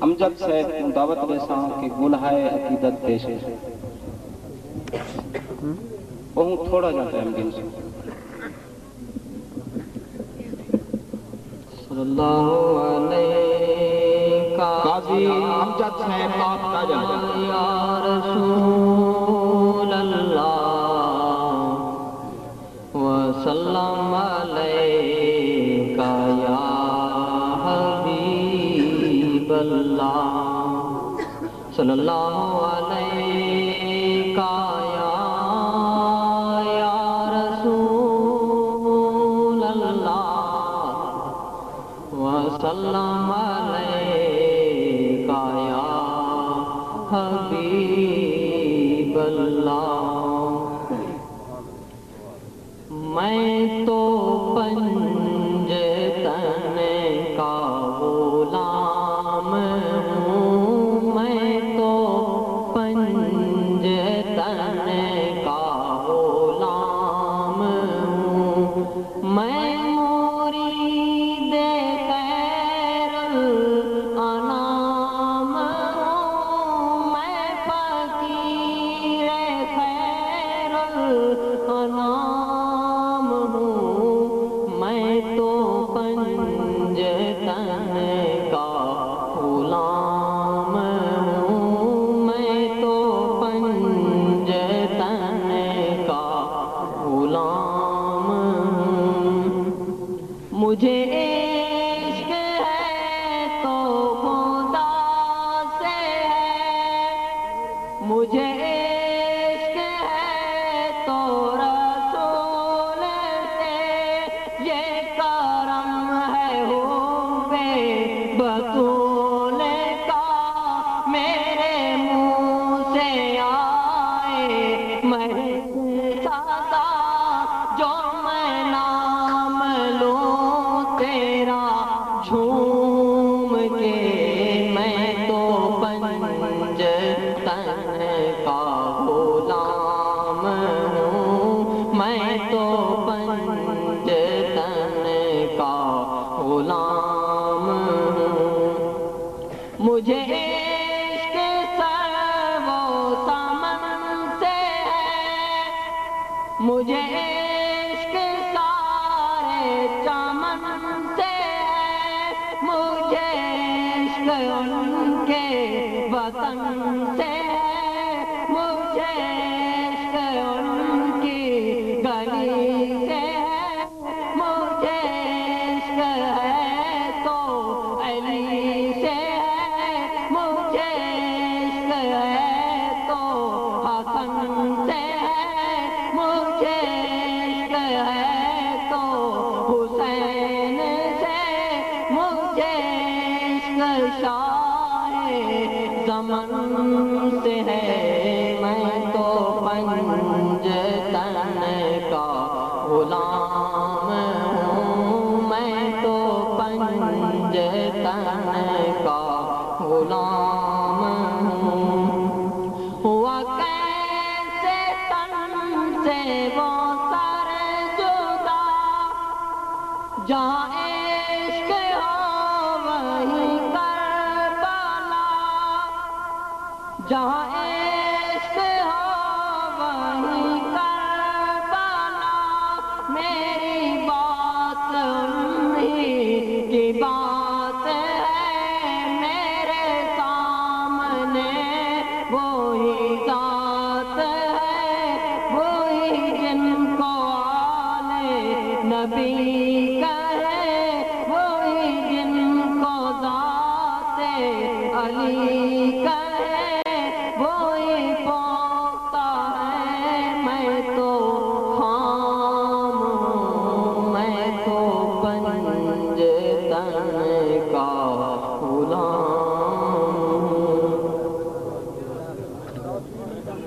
امجد صاحب کو دعوت دیساں کہ گلہائے عقیدت پیش ہے بہت تھوڑا جا ٹائم دن سے صلی اللہ علیہ قاضی امجد صاحب آپ کا جا یا رسول اللہ وسلم علیک یا حبیب اللہ صلی اللہ علیہ یا رسول اللہ وسلم علیک یا حبیب اللہ میں تو پنجتن کا غلام ہوں میں تو پنجتن کا غلام ہوں میں مرید خیر الانام ہوں میں فقیر خیر الانام میں تو پنجتن کا غلام ہوں میں تو پنجتن کا غلام ہوں مجھے عشق ہے تو خدا سے ہے مجھے عشق ہے تو رسول سے یہ کرم ہے ہوئے بطول کا میرے منہ سے آئے مہک سادا جو میں نام لوں تیرا جھوم کے میں تو پنجتن کا غلام ہوں میں تو پنجتن کا غلام ہوں مجھے عشق سر و سمن سے ہے مجھے عشق سارے چمن سے ہے مجھے عشق ان کے وطن سے ہے مجھے عشق ان کی گلی سے ہے مجھے عشق ہے تو علی سے ہے مجھے عشق ہے تو حسن سے ہے مجھے عشق ہے تو حسین سے مجھے عشق شاہ زمن سے ہے میں تو پنجتن کا غلام ہوں میں تو پنجتن کا غلام ہوں ہوا کیسے تن سے وہ سر جدا جہاں عشق ہو وہیں کربلا جہاں عشق ہو وہیں کربلا میری بات انہی کی بات ہے میرے سامنے وہی ذات ہے وہی جن کو آلے نبی